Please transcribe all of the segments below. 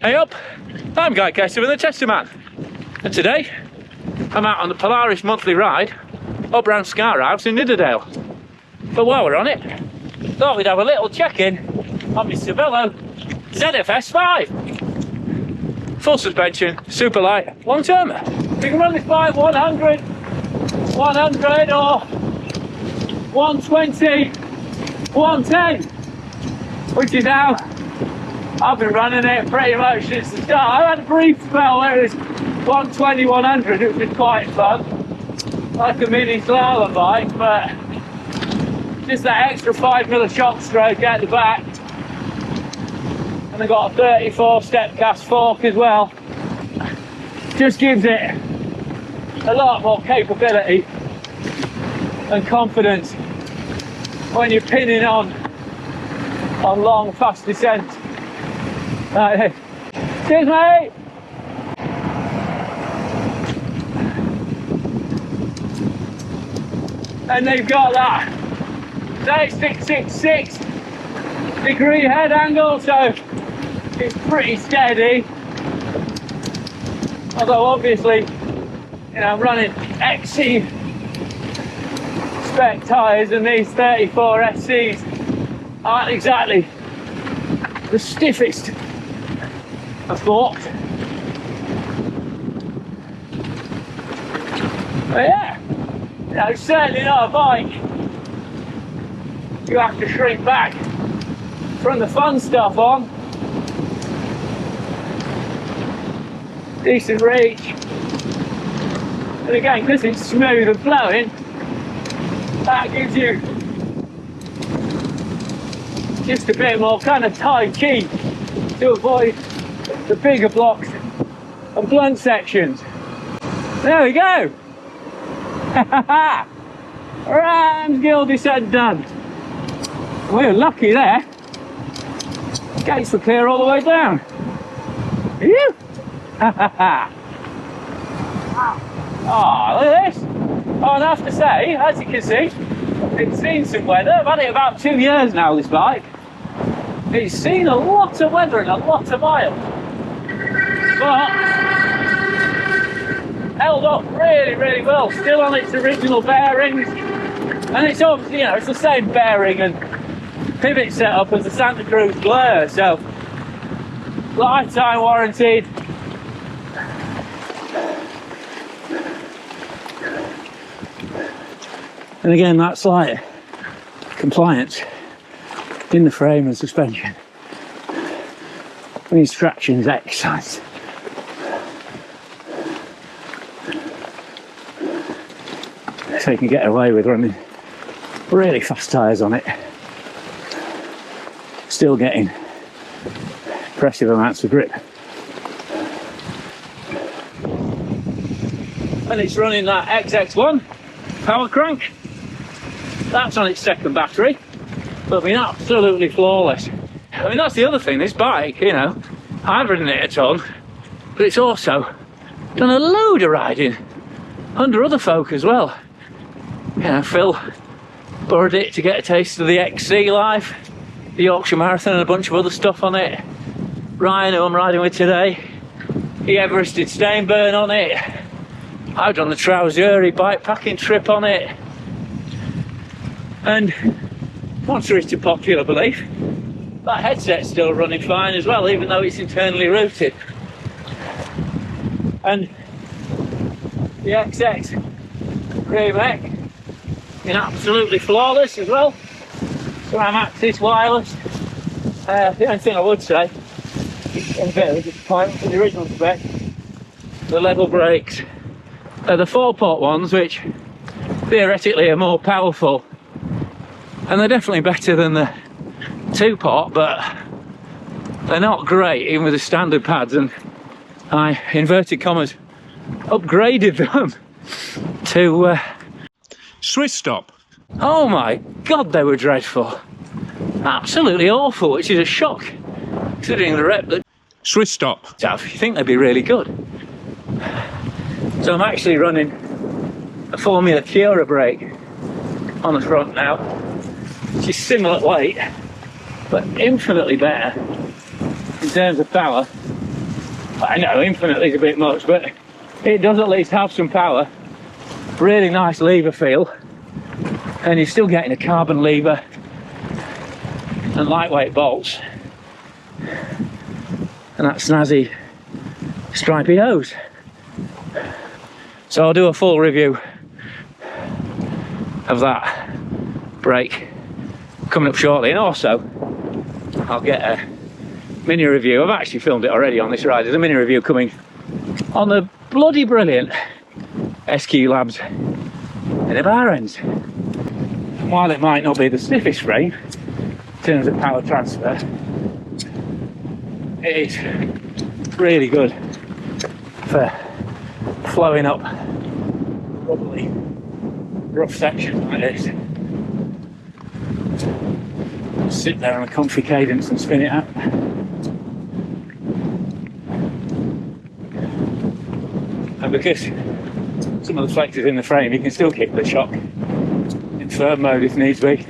Hey up, I'm Guy Kester with the Tester Man, and today I'm out on the Polaris monthly ride up round Scar House in Nidderdale. But while we're on it, thought we'd have a little check-in on my Cervelo ZFS-5. Full suspension, super light, long term. We can run this bike 100, 100 or 120, 110, which is how I've been running it pretty much since the start. I had a brief spell where it was 120, 100, which was quite fun, like a mini slalom bike, but just that extra 5mm shock stroke at the back, and I got a 34 step cast fork as well, just gives it a lot more capability and confidence when you're pinning on long fast descent. Right, cheers mate! And they've got that 666 degree head angle, so it's pretty steady. Although obviously, you know, I'm running XC spec tyres and these 34 SCs aren't exactly the stiffest of forks. But yeah, you know, it's certainly not a bike you have to shrink back from the fun stuff on. Decent reach, and again, because it's smooth and flowing, that gives you just a bit more kind of Tai Chi to avoid the bigger blocks and blunt sections. There we go! Ramsgill descent done. We were lucky there. Gates were clear all the way down. Phew! Oh, look at this! Oh, and I have to say, as you can see, it's seen some weather. I've had it about 2 years now, this bike. It's seen a lot of weather and a lot of miles, but held up really, really well. Still on its original bearings, and it's obviously, you know, it's the same bearing and pivot setup as the Santa Cruz Blur, so lifetime warranted. And again, that's like compliance in the frame and suspension. These traction's excellent. So you can get away with running really fast tyres on it, still getting impressive amounts of grip. And it's running that XX1 power crank. That's on its second battery, but been absolutely flawless. I mean, that's the other thing, this bike, you know, I've ridden it a ton, but it's also done a load of riding under other folk as well. You know, Phil borrowed it to get a taste of the XC life, the Yorkshire Marathon and a bunch of other stuff on it. Ryan, who I'm riding with today, he Everested Stainburn on it. I've done the Trouseri bike packing trip on it. And contrary to popular belief, that headset's still running fine as well, even though it's internally routed. And the XX rear mech is absolutely flawless as well. SRAM Axis wireless. The only thing I would say, in a bit of a disappointment for the original spec, the level brakes are the 4-pot ones, which theoretically are more powerful, and they're definitely better than the 2-pot, but they're not great even with the standard pads, and I, inverted commas, upgraded them to Swiss stop. Oh my god, they were dreadful. Absolutely awful, which is a shock considering the rep that Swiss stop. You think they'd be really good. So I'm actually running a Formula Cura brake on the front now, which is similar weight but infinitely better in terms of power I know infinitely is a bit much, but it does at least have some power. Really nice lever feel, and you're still getting a carbon lever and lightweight bolts and that snazzy stripy hose. So I'll do a full review of that brake coming up shortly, and also I'll get a mini review. I've actually filmed it already on this ride. There's a mini review coming on the bloody brilliant SQ Labs in the bar ends. And while it might not be the stiffest frame in terms of power transfer, it is really good for flowing up rubbly rough sections like this. Just sit there on a comfy cadence and spin it out. And because some of the flex is in the frame, you can still keep the shock in firm mode if needs be.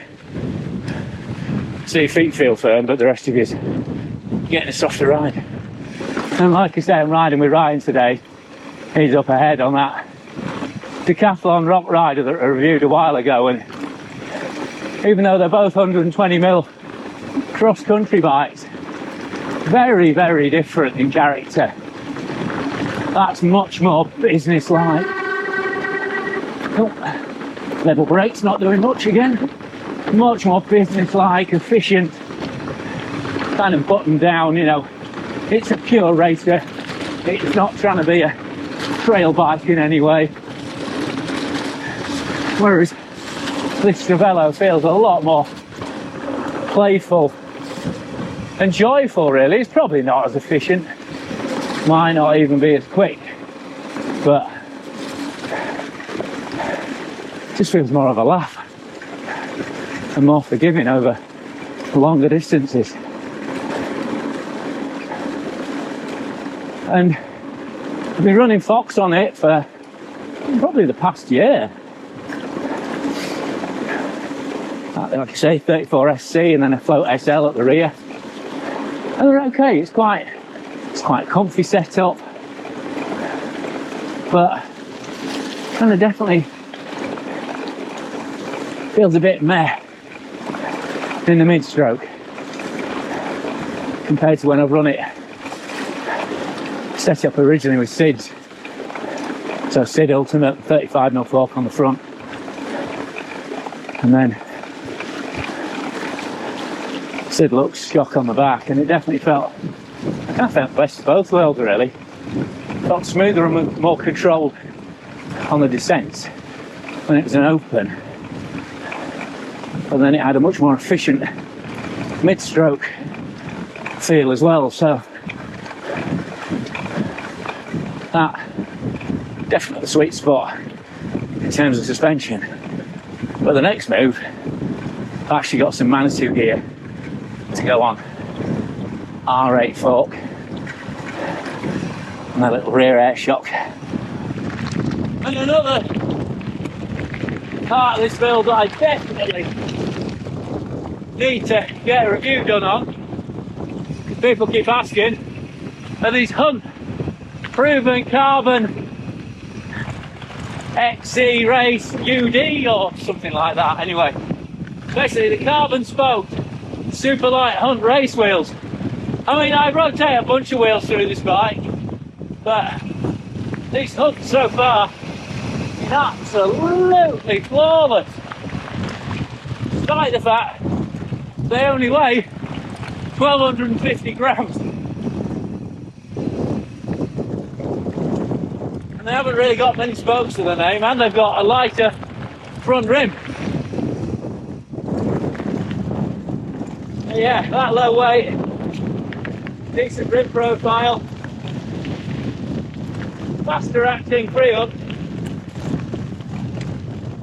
So your feet feel firm, but the rest of you's getting a softer ride. And like I say, I'm riding with Ryan today. He's up ahead on that Decathlon rock rider that I reviewed a while ago, and even though they're both 120mm cross-country bikes, very, very different in character. That's much more business-like. Oh, level brake's not doing much again. Much more business-like, efficient, kind of buttoned down, you know. It's a pure racer. It's not trying to be a trail bike in any way. Whereas this Cervelo feels a lot more playful and joyful, really. It's probably not as efficient. Might not even be as quick, but it just feels more of a laugh and more forgiving over longer distances. And I've been running Fox on it for probably the past year. Like I say, 34SC and then a float SL at the rear. And they're okay, it's quite comfy setup, but kind of definitely feels a bit meh in the mid-stroke compared to when I've run it set up originally with SIDs. So SID Ultimate, 35mm fork on the front, and then SID Lux shock on the back, and it definitely felt best of both worlds, really. Felt smoother and more controlled on the descents when it was an open, but then it had a much more efficient mid-stroke feel as well. So that definitely the sweet spot in terms of suspension. But the next move, I've actually got some Manitou gear to go on R8 fork and a little rear air shock. And another part of this build that I definitely need to get a review done on, because people keep asking, are these Hunt proven carbon XC Race UD or something like that. Anyway, basically the carbon spoke super light Hunt race wheels. I mean, I rotate a bunch of wheels through this bike, but these Hunts so far is absolutely flawless, despite the fact they only weigh 1250 grams. And they haven't really got many spokes to their name, and they've got a lighter front rim. Yeah, that low weight, decent rim profile, faster acting free-up,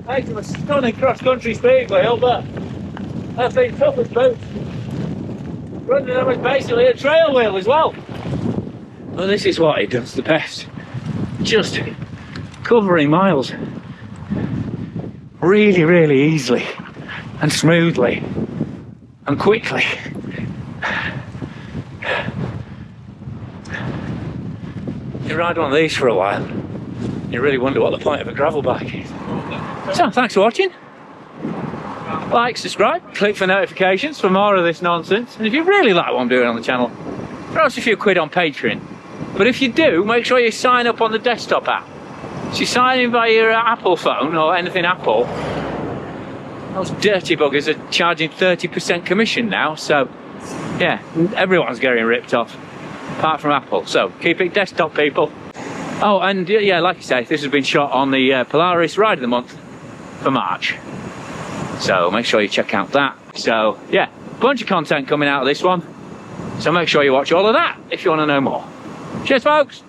makes them a stunning cross-country speed wheel, but they've been tough as boots. Running them is basically a trail wheel as well. Well, this is what it does the best. Just covering miles really, really easily and smoothly and quickly. You ride one of these for a while, you really wonder what the point of a gravel bike is. So, thanks for watching. Like, subscribe, click for notifications for more of this nonsense. And if you really like what I'm doing on the channel, throw us a few quid on Patreon. But if you do, make sure you sign up on the desktop app. So you sign in via your Apple phone or anything Apple. Those dirty buggers are charging 30% commission now, so yeah, everyone's getting ripped off, apart from Apple. So keep it desktop, people. Oh, and yeah, like I say, this has been shot on the Polaris Ride of the Month for March. So make sure you check out that. So yeah, bunch of content coming out of this one. So make sure you watch all of that if you want to know more. Cheers, folks.